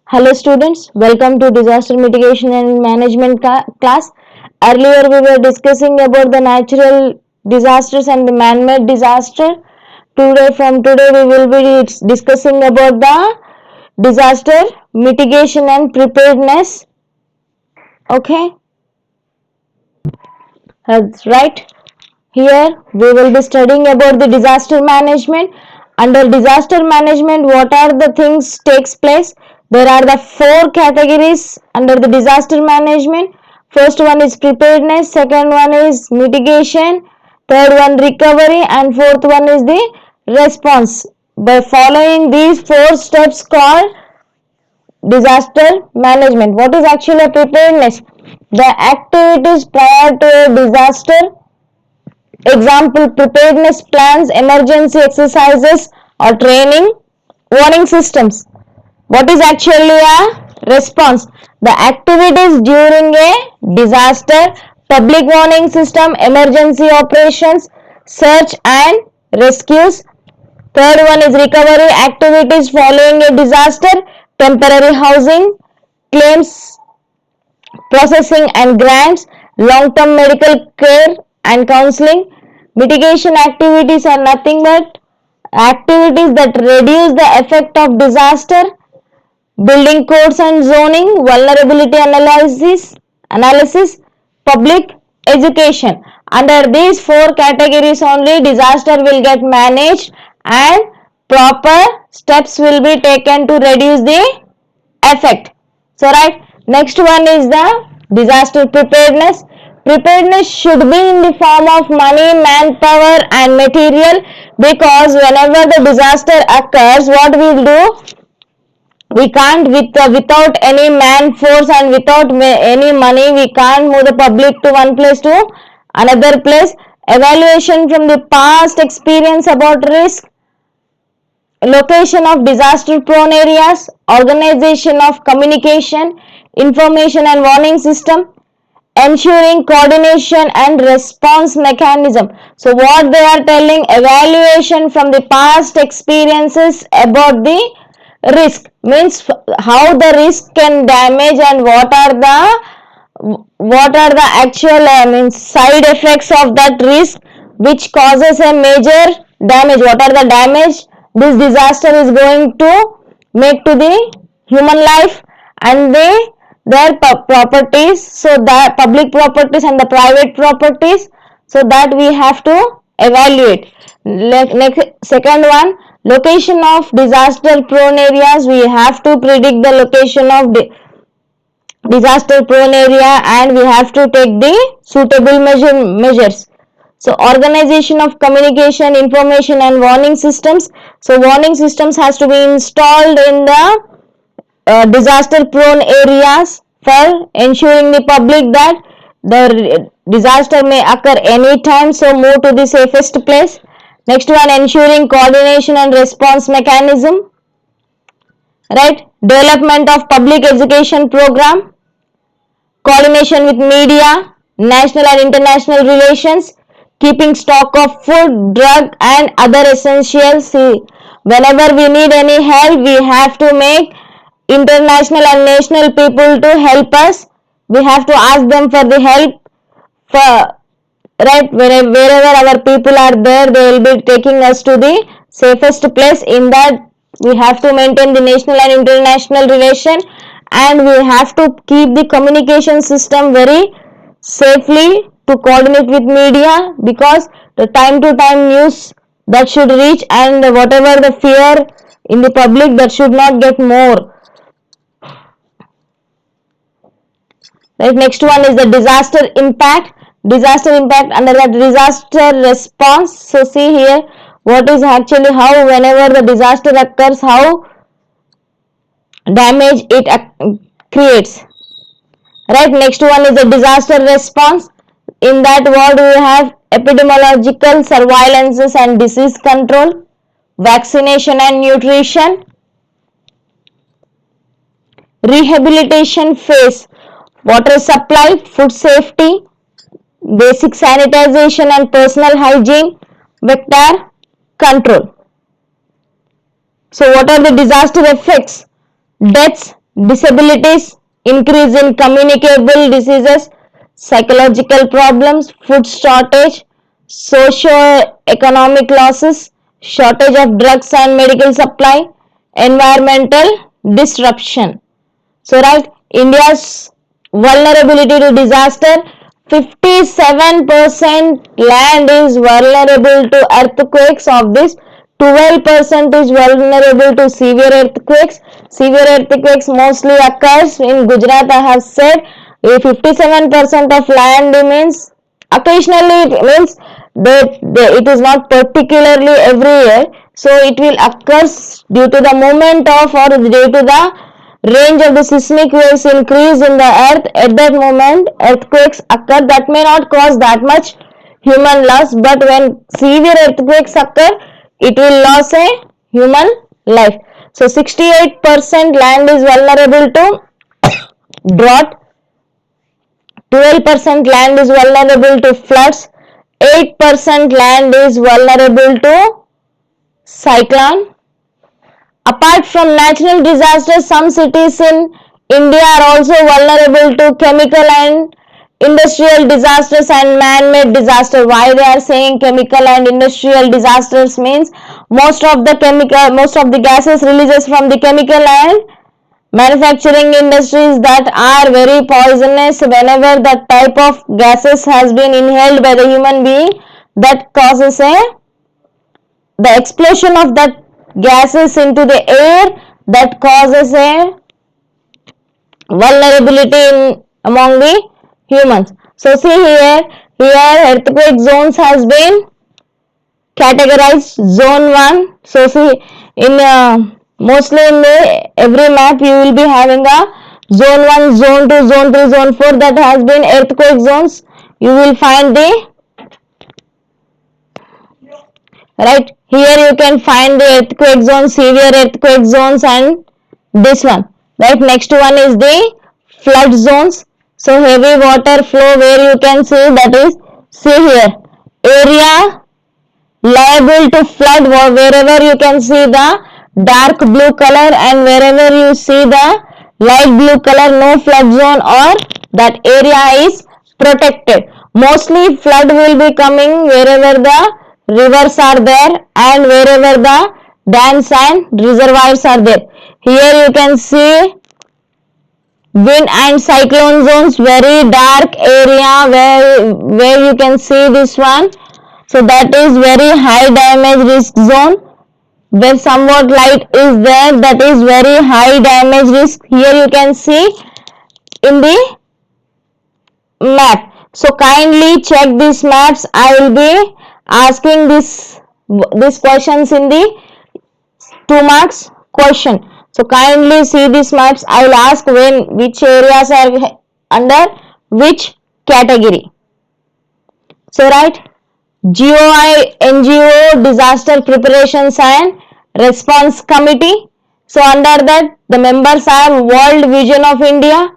Hello students, welcome to disaster mitigation and management class. Earlier we were discussing about the natural disasters and the man-made disaster. Today we will be discussing about the disaster mitigation and preparedness. Okay, that's right. Here we will be studying about the disaster management. Under disaster management, what are the things takes place? There are the four categories under the disaster management. First one is preparedness, second one is mitigation, third one recovery, and fourth one is the response. By following these four steps called disaster management. What is actually a preparedness? The activities prior to a disaster. Example, preparedness plans, emergency exercises or training. Warning systems. What is actually a response? The activities during a disaster, public warning system, emergency operations, search and rescues. Third one is recovery activities following a disaster, temporary housing, claims processing and grants, long-term medical care and counseling. Mitigation activities are nothing but activities that reduce the effect of disaster, building codes and zoning, vulnerability analysis, public education. Under these four categories only disaster will get managed and proper steps will be taken to reduce the effect. So right, next one is the disaster preparedness. Preparedness should be in the form of money, manpower and material, because whenever the disaster occurs, what we will do, we can't without any man force and without any money we can't move the public to one place to another place. Evaluation from the past experience about risk, location of disaster prone areas, organization of communication, information and warning system, ensuring coordination and response mechanism. So what they are telling, evaluation from the past experiences about the risk, means how the risk can damage and what are the actual side effects of that risk which causes a major damage. What are the damage this disaster is going to make to the human life and their properties, so that public properties and the private properties, so that we have to evaluate. Next, second one, location of disaster prone areas. We have to predict the location of disaster prone area and we have to take the suitable measures. So organization of communication, information and warning systems. So warning systems has to be installed in the disaster prone areas for ensuring the public that the disaster may occur anytime, so move to the safest place. Next one, ensuring coordination and response mechanism, right? Development of public education program, coordination with media, national and international relations, keeping stock of food, drug and other essentials. Whenever we need any help, we have to make international and national people to help us. We have to ask them for the help. For right, wherever our people are there, they will be taking us to the safest place. In that, we have to maintain the national and international relation, and we have to keep the communication system very safely to coordinate with media, because the time to time news that should reach, and whatever the fear in the public, that should not get more. Right, next one is the disaster impact. Disaster impact under the disaster response. So see here what is actually how whenever the disaster occurs, how damage it creates. Right, next one is the disaster response. In that word we have epidemiological surveillances and disease control, vaccination and nutrition, rehabilitation phase, water supply, food safety, basic sanitization and personal hygiene, vector control. So what are the disaster effects? Deaths, disabilities, increase in communicable diseases, psychological problems, food shortage, socio-economic losses, shortage of drugs and medical supply, environmental disruption. So, right, India's vulnerability to disaster, 57% land is vulnerable to earthquakes. Of this, 12% is vulnerable to severe earthquakes. Severe earthquakes mostly occurs in Gujarat. I have said 57% of land means occasionally, it means that it is not particularly every year. So it will occur due to the movement of or due to the range of the seismic waves increase in the earth. At that moment earthquakes occur that may not cause that much human loss, but when severe earthquakes occur it will lose a human life. So 68% land is vulnerable to drought, 12% land is vulnerable to floods, 8% land is vulnerable to cyclone. Apart from natural disasters, some cities in India are also vulnerable to chemical and industrial disasters and man-made disasters. Why they are saying chemical and industrial disasters means most of the gases releases from the chemical and manufacturing industries that are very poisonous. Whenever that type of gases has been inhaled by the human being, that causes the explosion of that gases into the air, that causes a vulnerability among the humans. So see here earthquake zones has been categorized. Zone 1. So see in mostly in the every map you will be having a zone 1, zone 2, zone 3, zone 4 that has been earthquake zones. You will find the right here you can find the earthquake zones, severe earthquake zones, and this one. Right, next one is the flood zones. So heavy water flow where you can see, that is, see here, area liable to flood wherever you can see the dark blue color and wherever you see the light blue color, no flood zone or that area is protected. Mostly flood will be coming wherever the rivers are there and wherever the dams and reservoirs are there. Here you can see wind and cyclone zones, very dark area where you can see this one. So that is very high damage risk zone. Where somewhat light is there, that is very high damage risk. Here you can see in the map. So kindly check these maps. I will be asking these questions in the 2 marks question. So kindly see these maps. I will ask which areas are under which category. So right, GOI NGO Disaster Preparations and Response Committee. So under that the members are World Vision of India,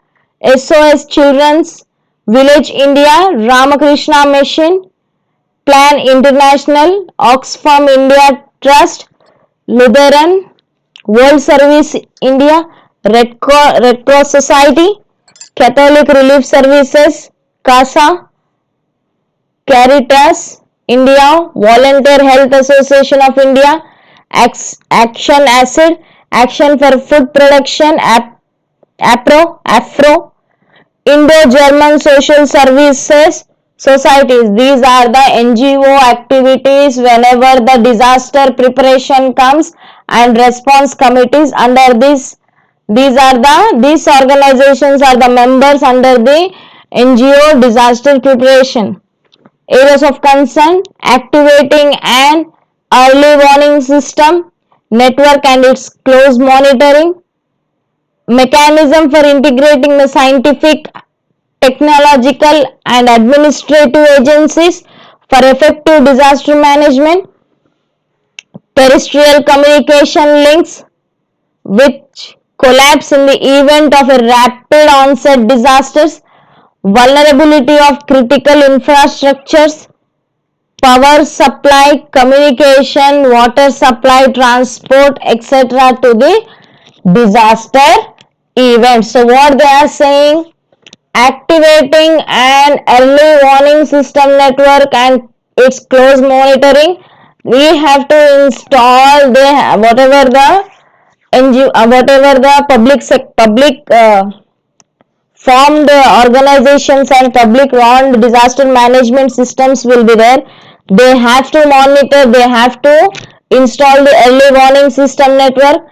SOS Children's Village India, Ramakrishna Mission, Plan International, Oxfam India Trust, Lutheran World Service India, Red Cross Society, Catholic Relief Services, CASA, Caritas India, Volunteer Health Association of India, Action Acid, Action for Food Production, AFRO, Indo-German Social Services Societies. These are the NGO activities whenever the disaster preparation comes and response committees under this. These organizations are the members under the NGO disaster preparation. Areas of concern: activating an early warning system, network and its close monitoring, mechanism for integrating the scientific, technological and administrative agencies for effective disaster management, terrestrial communication links which collapse in the event of a rapid onset disasters, vulnerability of critical infrastructures, power supply, communication, water supply, transport, etc. to the disaster events. So what they are saying, activating an early warning system network and its close monitoring. We have to install whatever the public formed organizations and public run disaster management systems will be there. They have to monitor, they have to install the early warning system network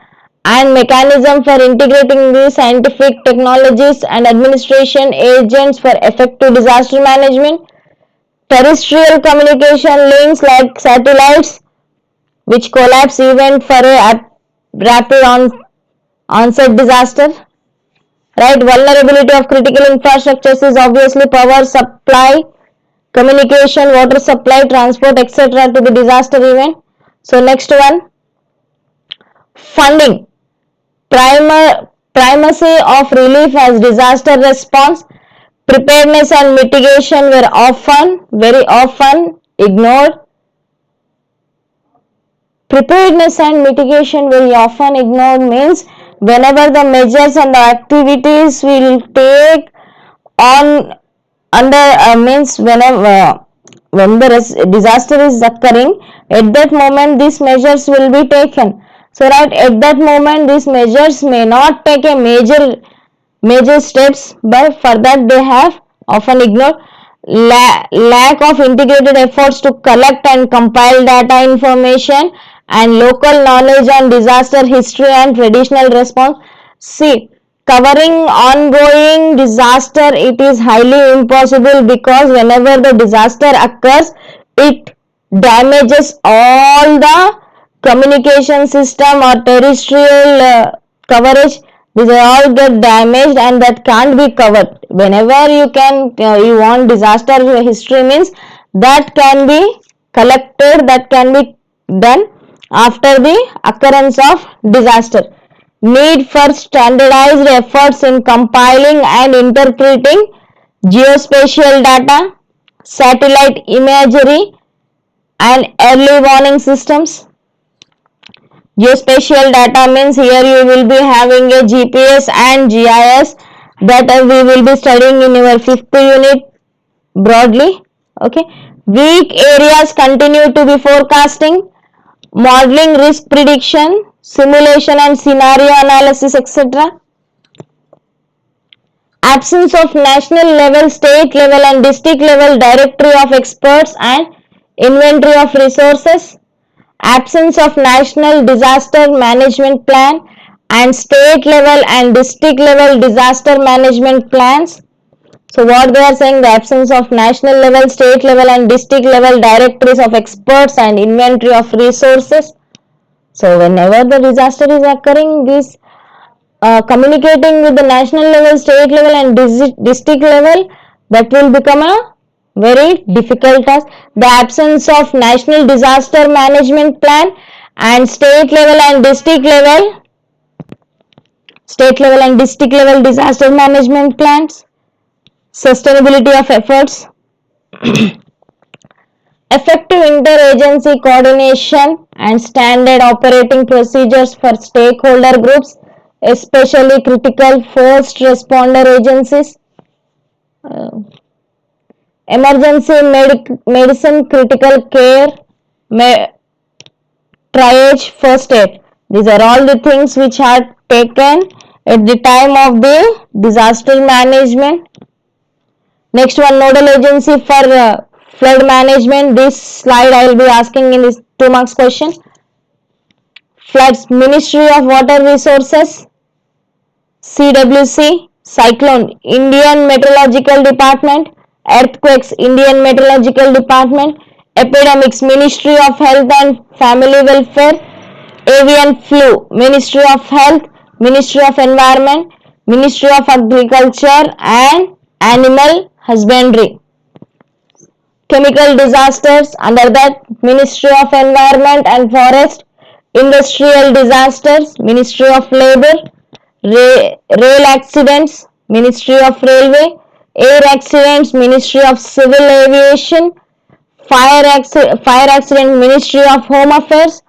and mechanism for integrating the scientific technologies and administration agents for effective disaster management. Terrestrial communication links like satellites which collapse event for a rapid onset disaster. Right, vulnerability of critical infrastructures is obviously power supply, communication, water supply, transport, etc. to the disaster event. So next one, funding. Primacy of relief as disaster response. Preparedness and mitigation were very often ignored. Preparedness and mitigation very often ignored means whenever the measures and the activities will take on under means whenever when the disaster is occurring, at that moment these measures will be taken. So right at that moment these measures may not take a major steps, but for that they have often ignored. Lack of integrated efforts to collect and compile data information and local knowledge on disaster history and traditional response. See, covering ongoing disaster, it is highly impossible because whenever the disaster occurs, it damages all the communication system or terrestrial coverage. These all get damaged and that can't be covered. Whenever you want disaster history means that can be collected, that can be done after the occurrence of disaster. Need for standardized efforts in compiling and interpreting geospatial data, satellite imagery and early warning systems. Geospatial data means here you will be having a GPS and GIS that we will be studying in your 5th unit broadly. Okay. Weak areas continue to be forecasting, modeling risk prediction, simulation and scenario analysis, etc. Absence of national level, state level and district level directory of experts and inventory of resources. Absence of national disaster management plan and state level and district level disaster management plans. So what they are saying, the absence of national level, state level and district level directories of experts and inventory of resources. So whenever the disaster is occurring, this communicating with the national level, state level and district level, that will become a very difficult task. The absence of national disaster management plan and state level and district level disaster management plans. Sustainability of efforts. Effective interagency coordination and standard operating procedures for stakeholder groups, especially critical first responder agencies. Emergency medicine, critical care, triage, first aid. These are all the things which are taken at the time of the disaster management. Next one, nodal agency for flood management. This slide I will be asking in this 2 marks question. Floods, Ministry of Water Resources, CWC. Cyclone, Indian Meteorological Department. Earthquakes, Indian Meteorological Department. Epidemics, Ministry of Health and Family Welfare. Avian flu, Ministry of Health, Ministry of Environment, Ministry of Agriculture and Animal Husbandry. Chemical disasters, under that Ministry of Environment and Forest. Industrial disasters, Ministry of Labor. Rail accidents, Ministry of Railway. Air accidents, Ministry of Civil Aviation. Fire accident, Ministry of Home Affairs.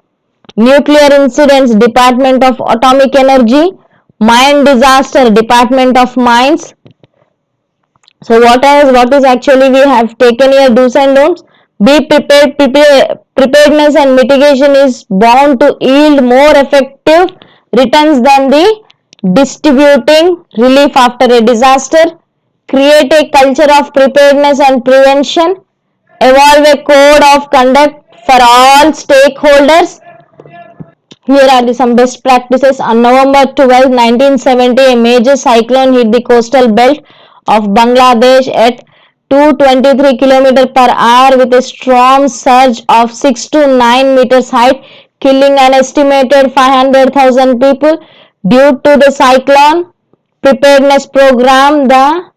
Nuclear incidents, Department of Atomic Energy. Mine disaster, Department of Mines. So what is actually we have taken here do's and don'ts. Be prepared. Preparedness and mitigation is bound to yield more effective returns than the distributing relief after a disaster. Create a culture of preparedness and prevention. Evolve a code of conduct for all stakeholders. Here are some best practices. On November 12, 1970, a major cyclone hit the coastal belt of Bangladesh at 223 km per hour with a storm surge of 6 to 9 meters height, killing an estimated 500,000 people. Due to the cyclone preparedness program, the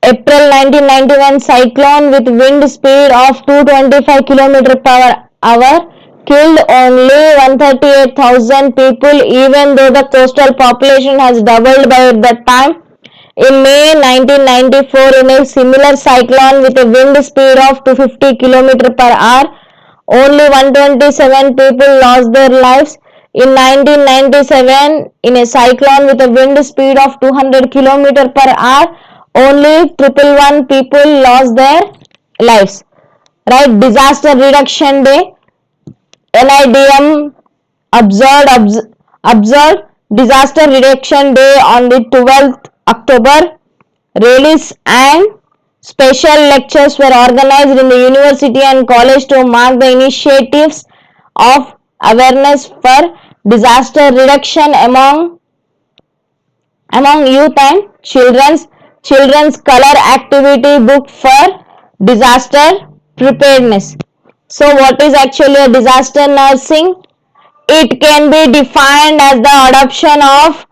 April 1991 cyclone with wind speed of 225 km per hour killed only 138,000 people, even though the coastal population has doubled by that time. In May 1994, in a similar cyclone with a wind speed of 250 km per hour, only 127 people lost their lives. In 1997, in a cyclone with a wind speed of 200 km per hour, only 111 people lost their lives. Right? Disaster Reduction Day. NIDM observed Disaster Reduction Day on the 12th October. Rallies and special lectures were organized in the university and college to mark the initiatives of awareness for disaster reduction among youth and children's color activity book for disaster preparedness. So what is actually a disaster nursing? It can be defined as the adoption of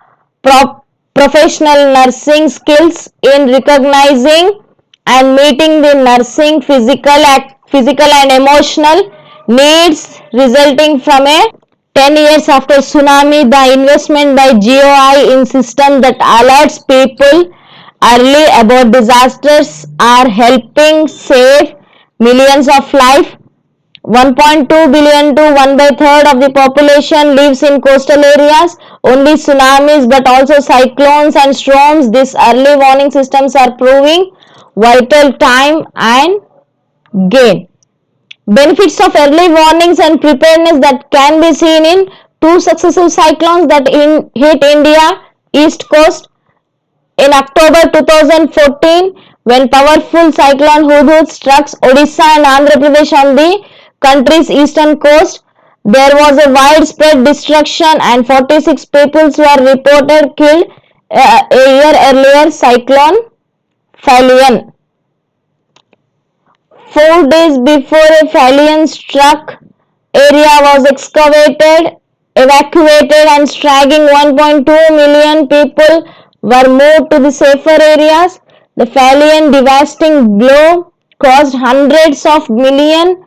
professional nursing skills in recognizing and meeting the nursing physical and emotional needs resulting from a 10 years after tsunami, the investment by GOI in system that alerts people early about disasters are helping save millions of lives. 1.2 billion to 1/3 of the population lives in coastal areas. Only tsunamis but also cyclones and storms. These early warning systems are proving vital time and gain. Benefits of early warnings and preparedness that can be seen in two successive cyclones that hit India east coast. In October 2014, when powerful cyclone Hudhud struck Odisha and Andhra Pradesh on the country's eastern coast, there was a widespread destruction and 46 people were reported killed a year earlier. Cyclone Phalion. 4 days before a Phalion struck, area was evacuated and striking 1.2 million people were moved to the safer areas. The Phalion devastating blow caused hundreds of millions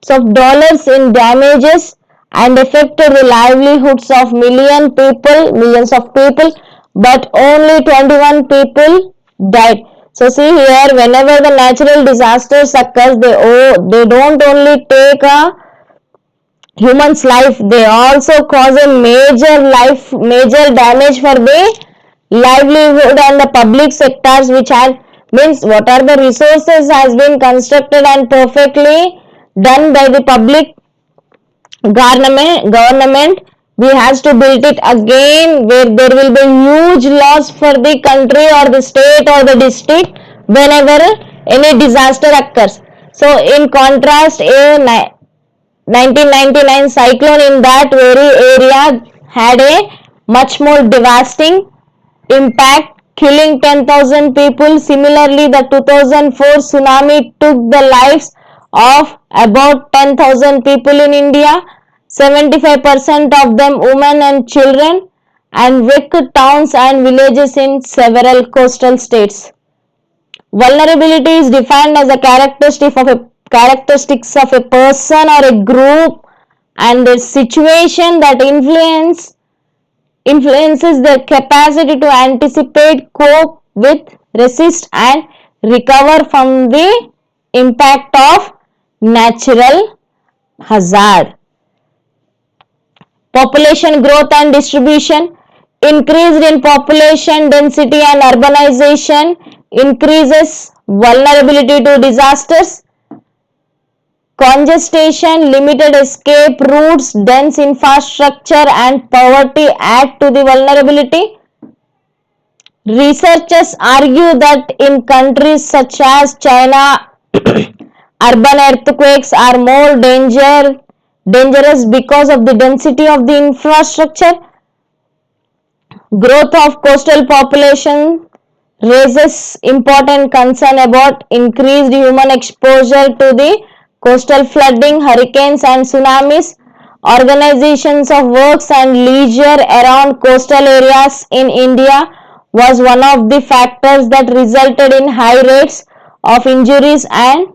of dollars in damages and affected the livelihoods of millions of people, but only 21 people died. So see here, whenever the natural disasters occurs, they don't only take a human's life, they also cause a major damage for the livelihood and the public sectors, which are means what are the resources has been constructed and perfectly done by the public government. We has to build it again, where there will be huge loss for the country or the state or the district whenever any disaster occurs. So in contrast, a 1999 cyclone in that very area had a much more devastating impact, killing 10,000 people. Similarly, the 2004 tsunami took the lives of about 10,000 people in India, 75% of them women and children, and wrecked towns and villages in several coastal states. Vulnerability is defined as a characteristics of a person or a group and a situation that influences their capacity to anticipate, cope with, resist and recover from the impact of natural hazard. Population growth and distribution. Increased in population density and urbanization increases vulnerability to disasters. Congestion, limited escape routes, dense infrastructure and poverty add to the vulnerability. Researchers argue that in countries such as China, urban earthquakes are more dangerous because of the density of the infrastructure. Growth of coastal population raises important concern about increased human exposure to the coastal flooding, hurricanes and tsunamis. Organizations of works and leisure around coastal areas in India was one of the factors that resulted in high rates of injuries and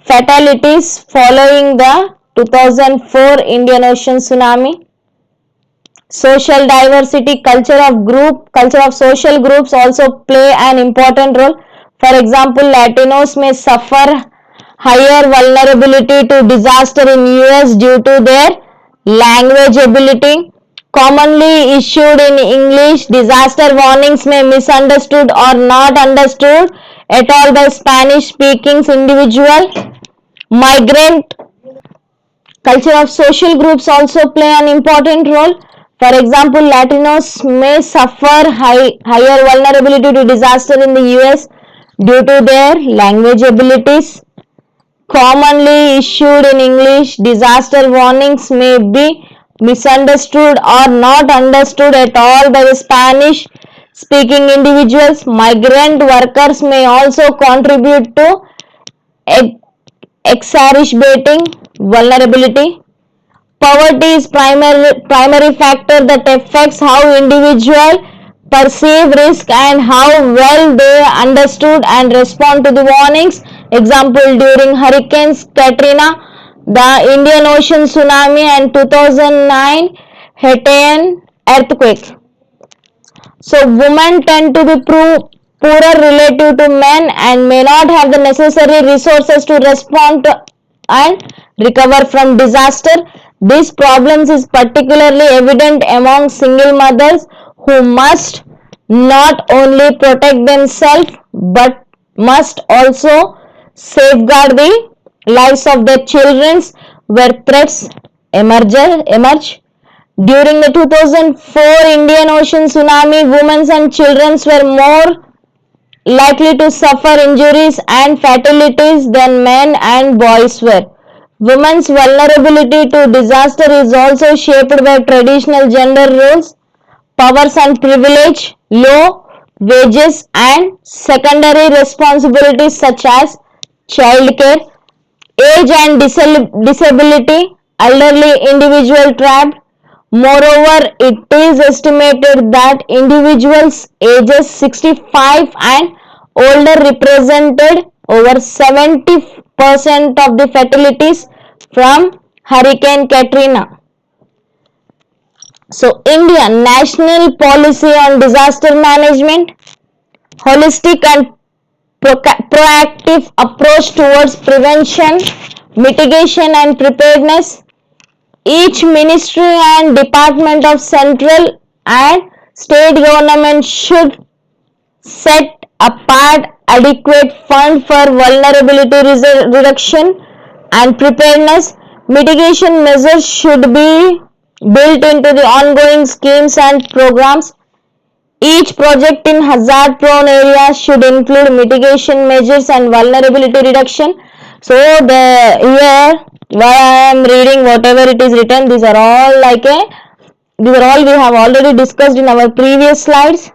fatalities following the 2004 Indian Ocean tsunami. Social diversity, culture of social groups also play an important role. For example, Latinos may suffer higher vulnerability to disaster in US due to their language ability. Commonly issued in English, disaster warnings may be misunderstood or not understood at all by Spanish speaking individual. Migrant culture of social groups also play an important role. For example, Latinos may suffer higher vulnerability to disaster in the US due to their language abilities. Commonly issued in English, disaster warnings may be misunderstood or not understood at all by the Spanish speaking individuals. Migrant workers may also contribute to exacerbating vulnerability. Poverty is primary factor that affects how individuals perceive risk and how well they understood and respond to the warnings. Example, during hurricanes Katrina, the Indian Ocean tsunami and 2009 Haitian earthquake. So women tend to be poorer relative to men and may not have the necessary resources to respond to and recover from disaster. This problem is particularly evident among single mothers who must not only protect themselves but must also safeguard the lives of their children where threats emerge. During the 2004 Indian Ocean tsunami, women and children were more likely to suffer injuries and fatalities than men and boys were. Women's vulnerability to disaster is also shaped by traditional gender roles, powers and privilege, low wages and secondary responsibilities such as childcare, age and disability, elderly individual trapped. Moreover, it is estimated that individuals ages 65 and older represented over 70% of the fatalities from Hurricane Katrina. So, India National Policy on Disaster Management, holistic and proactive approach towards prevention, mitigation and preparedness. Each ministry and department of central and state government should set apart adequate fund for vulnerability reduction and preparedness. Mitigation measures should be built into the ongoing schemes and programs. Each project in hazard prone areas should include mitigation measures and vulnerability reduction. So here what I am reading, whatever it is written, these are all we have already discussed in our previous slides.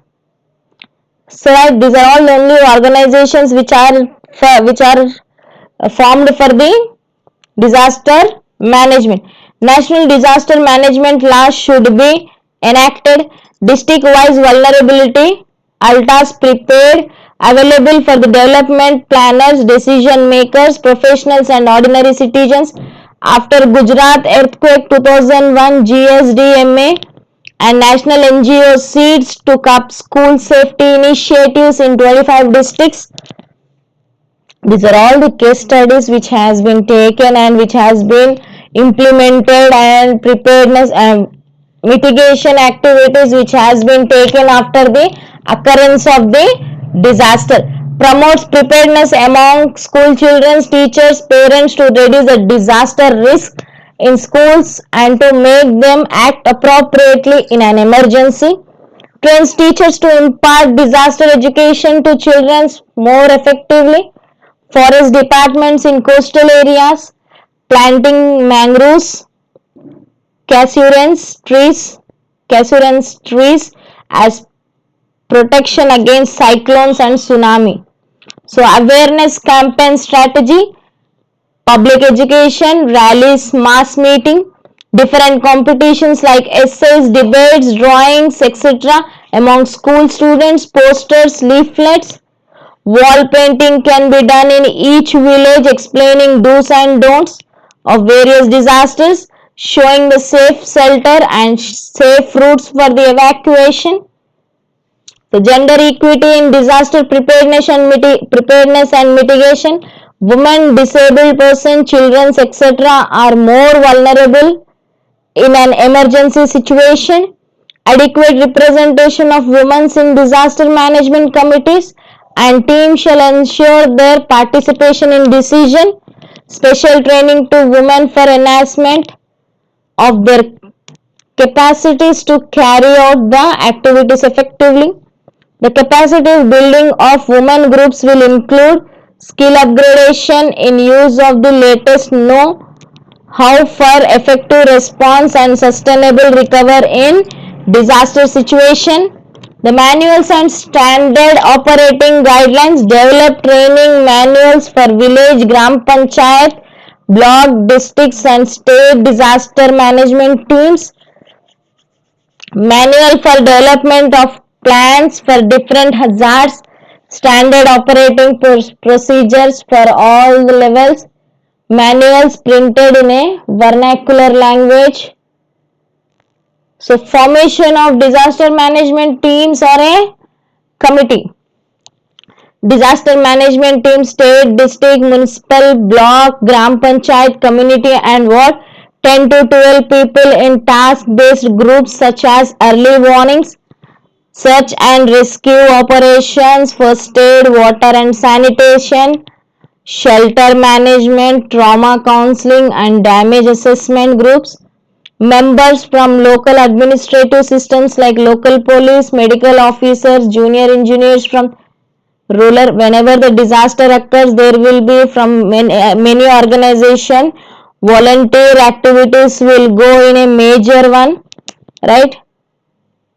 So these are all only organizations which are formed for the disaster management. National disaster management laws should be enacted. District-wise vulnerability ALTAs prepared, available for the development planners, decision makers, professionals and ordinary citizens. After Gujarat earthquake 2001, GSDMA and national NGO seeds took up school safety initiatives in 25 districts. These are all the case studies which has been taken and which has been implemented and preparedness and mitigation activities which has been taken after the occurrence of the disaster. Promotes preparedness among school children, teachers, parents to reduce the disaster risk in schools and to make them act appropriately in an emergency. Trains teachers to impart disaster education to children more effectively. Forest departments in coastal areas planting mangroves, cassurance trees as protection against cyclones and tsunami. So awareness campaign strategy, public education, rallies, mass meeting, different competitions like essays, debates, drawings, etc. among school students, posters, leaflets. Wall painting can be done in each village explaining do's and don'ts of various disasters, showing the safe shelter and safe routes for the evacuation. So gender equity in disaster preparedness and mitigation. Women, disabled persons, children, etc. are more vulnerable in an emergency situation. Adequate representation of women in disaster management committees and teams shall ensure their participation in decision. Special training to women for enhancement of their capacities to carry out the activities effectively. The capacity building of women groups will include skill upgradation in use of the latest know-how for effective response and sustainable recovery in disaster situation. The manuals and standard operating guidelines, develop training manuals for village, gram panchayat, block, districts and state disaster management teams. Manual for development of plans for different hazards, standard operating procedures for all the levels, manuals printed in a vernacular language. So formation of disaster management teams or a committee. Disaster management team, state, district, municipal, block, gram panchayat, community and what? 10 to 12 people in task-based groups such as early warnings, search and rescue operations, first aid, water and sanitation, shelter management, trauma counseling and damage assessment groups. Members from local administrative systems like local police, medical officers, junior engineers from rural. Whenever the disaster occurs, there will be from many organization. Volunteer activities will go in a major one, right?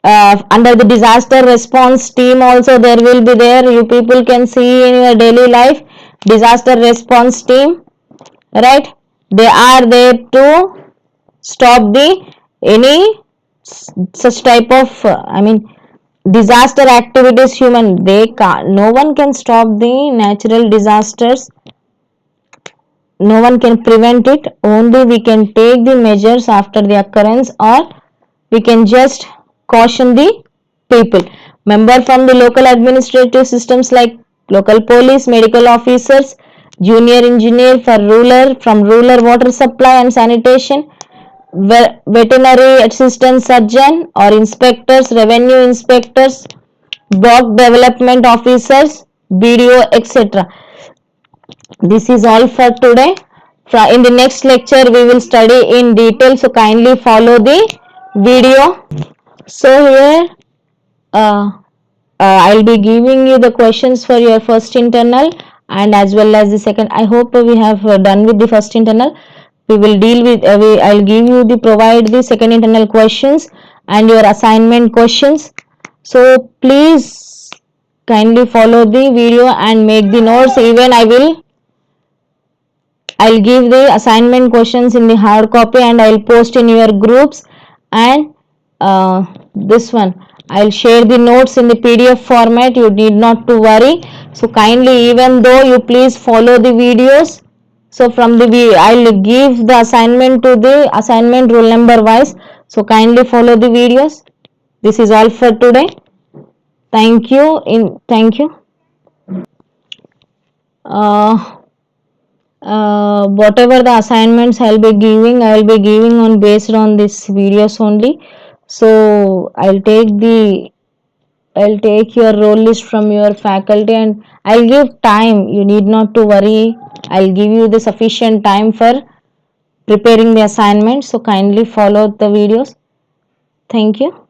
Under the disaster response team also there will be there. You people can see in your daily life disaster response team, right? They are there to stop the any such type of disaster activities. Human, they can't, no one can stop the natural disasters, no one can prevent it, only we can take the measures after the occurrence or we can just caution the people. Member from the local administrative systems like local police, medical officers, junior engineer for rural, from rural water supply and sanitation, veterinary assistant surgeon or inspectors, revenue inspectors, block development officers, BDO, etc. This is all for today. In the next lecture we will study in detail, so kindly follow the video. So here I'll be giving you the questions for your first internal and as well as the second. I hope we have done with the first internal. We will deal with I'll give you the provide the second internal questions and your assignment questions. So please kindly follow the video and make the notes. Even I'll give the assignment questions in the hard copy and I'll post in your groups, and this one I'll share the notes in the PDF format. You need not to worry. So kindly, even though you please follow the videos. So from the I'll give the assignment to the assignment rule number wise. So kindly follow the videos. This is all for today. Thank you. Thank you. Whatever the assignments I will be giving on based on this videos only. So I'll take your roll list from your faculty and I'll give time. You need not to worry. I'll give you the sufficient time for preparing the assignment. So kindly follow the videos. Thank you.